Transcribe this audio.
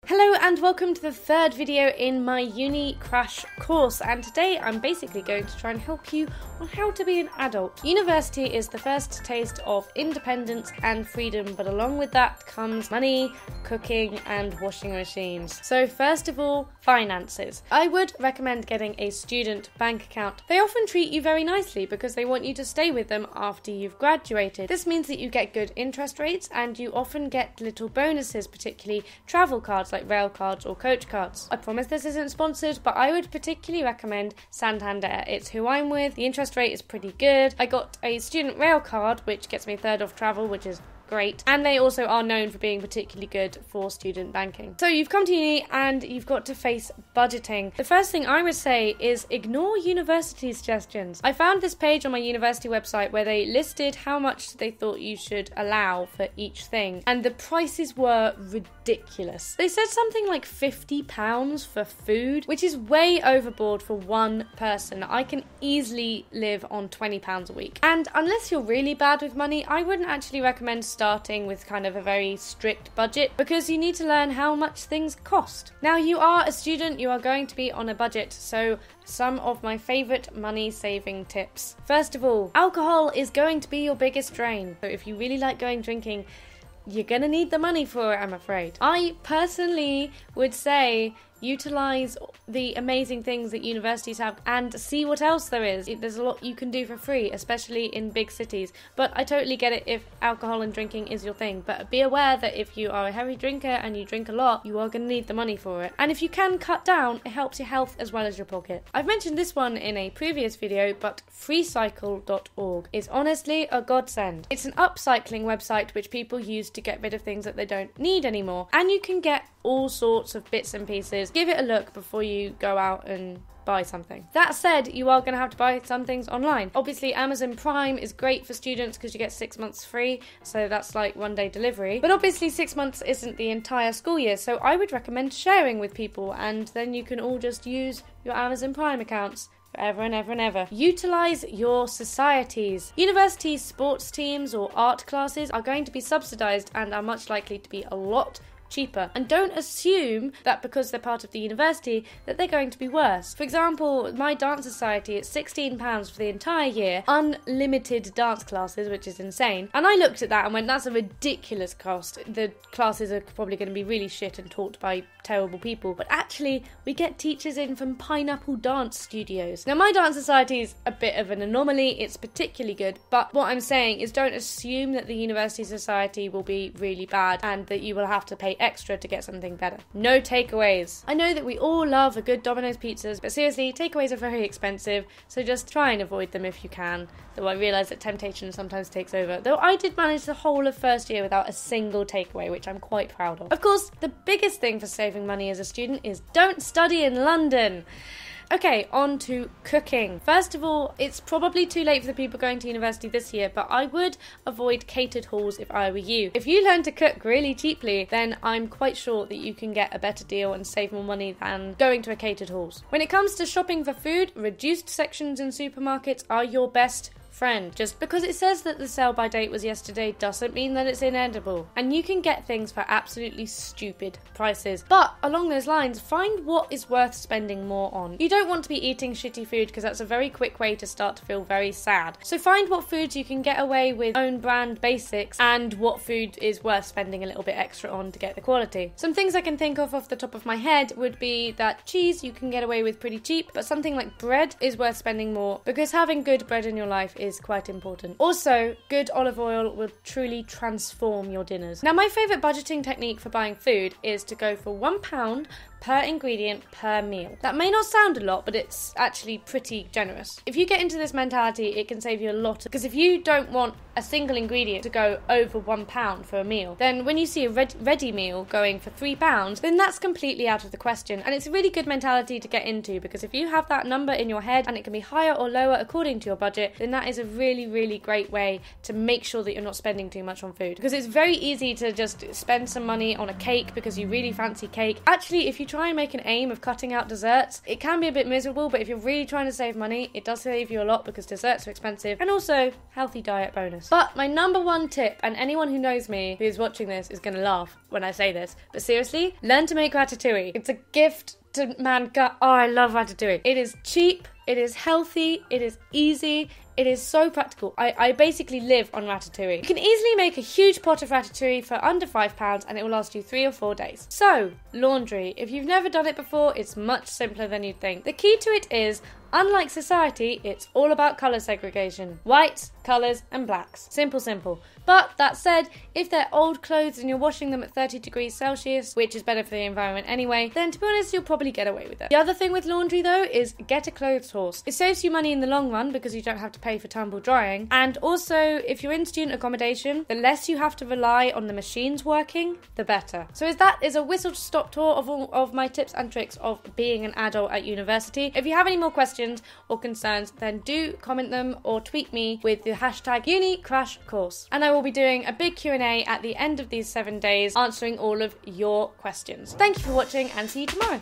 Hello and welcome to the third video in my uni crash course, and today I'm basically going to try and help you on how to be an adult. University is the first taste of independence and freedom, but along with that comes money, cooking and washing machines. So first of all, finances. I would recommend getting a student bank account. They often treat you very nicely because they want you to stay with them after you've graduated. This means that you get good interest rates and you often get little bonuses, particularly travel cards like rail cards or coach cards. I promise this isn't sponsored, but I would particularly recommend Santander. It's who I'm with. The interest rate is pretty good. I got a student rail card which gets me a third off travel, which is great, and they also are known for being particularly good for student banking. So you've come to uni and you've got to face budgeting. The first thing I would say is ignore university suggestions. I found this page on my university website where they listed how much they thought you should allow for each thing, and the prices were ridiculous. They said something like £50 for food, which is way overboard for one person. I can easily live on £20 a week, and unless you're really bad with money, I wouldn't actually recommend starting with kind of a very strict budget, because you need to learn how much things cost. Now, you are a student, you are going to be on a budget, so some of my favourite money saving tips. First of all, alcohol is going to be your biggest drain. So if you really like going drinking, you're gonna need the money for it, I'm afraid. I personally would say utilise the amazing things that universities have and see what else there is. There's a lot you can do for free, especially in big cities. But I totally get it if alcohol and drinking is your thing. But be aware that if you are a heavy drinker and you drink a lot, you are going to need the money for it. And if you can cut down, it helps your health as well as your pocket. I've mentioned this one in a previous video, but freecycle.org is honestly a godsend. It's an upcycling website which people use to get rid of things that they don't need anymore. And you can get all sorts of bits and pieces. Give it a look before you go out and buy something. That said, you are going to have to buy some things online. Obviously, Amazon Prime is great for students because you get 6 months free, so that's like 1 day delivery. But obviously 6 months isn't the entire school year, so I would recommend sharing with people, and then you can all just use your Amazon Prime accounts forever and ever and ever. Utilise your societies. University sports teams or art classes are going to be subsidised and are much likely to be a lot cheaper, and don't assume that because they're part of the university that they're going to be worse. For example, my dance society, it's £16 for the entire year, unlimited dance classes, which is insane, and I looked at that and went, that's a ridiculous cost. The classes are probably going to be really shit and taught by terrible people, but actually we get teachers in from Pineapple Dance Studios. Now, my dance society is a bit of an anomaly, it's particularly good, but what I'm saying is don't assume that the university society will be really bad and that you will have to pay extra to get something better. No takeaways. I know that we all love a good Domino's pizzas, but seriously, takeaways are very expensive, so just try and avoid them if you can. Though I realise that temptation sometimes takes over. Though I did manage the whole of first year without a single takeaway, which I'm quite proud of. Of course, the biggest thing for saving money as a student is don't study in London. Okay, on to cooking. First of all, it's probably too late for the people going to university this year, but I would avoid catered halls if I were you. If you learn to cook really cheaply, then I'm quite sure that you can get a better deal and save more money than going to a catered halls. When it comes to shopping for food, reduced sections in supermarkets are your best friend. Just because it says that the sell by date was yesterday doesn't mean that it's inedible, and you can get things for absolutely stupid prices. But along those lines, find what is worth spending more on. You don't want to be eating shitty food because that's a very quick way to start to feel very sad. So find what foods you can get away with own brand basics and what food is worth spending a little bit extra on to get the quality. Some things I can think of off the top of my head would be that cheese you can get away with pretty cheap, but something like bread is worth spending more because having good bread in your life is quite important. Also, good olive oil will truly transform your dinners. Now, my favourite budgeting technique for buying food is to go for £1 per ingredient per meal. That may not sound a lot, but it's actually pretty generous. If you get into this mentality, it can save you a lot, because if you don't want a single ingredient to go over £1 for a meal, then when you see a ready meal going for £3, then that's completely out of the question. And it's a really good mentality to get into, because if you have that number in your head and it can be higher or lower according to your budget, then that is a really, really great way to make sure that you're not spending too much on food. Because it's very easy to just spend some money on a cake because you really fancy cake. Actually, if you try and make an aim of cutting out desserts, it can be a bit miserable, but if you're really trying to save money, it does save you a lot because desserts are expensive, and also healthy diet bonus. But my number one tip, and anyone who knows me who's watching this is gonna laugh when I say this, but seriously, learn to make ratatouille. It's a gift to mankind. Oh, I love ratatouille. It is cheap, it is healthy, it is easy, it is so practical. I basically live on ratatouille. You can easily make a huge pot of ratatouille for under £5 and it will last you 3 or 4 days. So, laundry. If you've never done it before, it's much simpler than you'd think. The key to it is, unlike society, it's all about colour segregation. Whites, colours and blacks. Simple, simple. But that said, if they're old clothes and you're washing them at 30 degrees Celsius, which is better for the environment anyway, then to be honest, you'll probably get away with it. The other thing with laundry though is get a clothes horse. It saves you money in the long run because you don't have to pay for tumble drying. And also, if you're in student accommodation, the less you have to rely on the machines working, the better. So that is a whistle-stop tour of all of my tips and tricks of being an adult at university. If you have any more questions or concerns, then do comment them or tweet me with the hashtag #UniCrashCourse. And I will be doing a big Q&A at the end of these 7 days, answering all of your questions. Thank you for watching and see you tomorrow.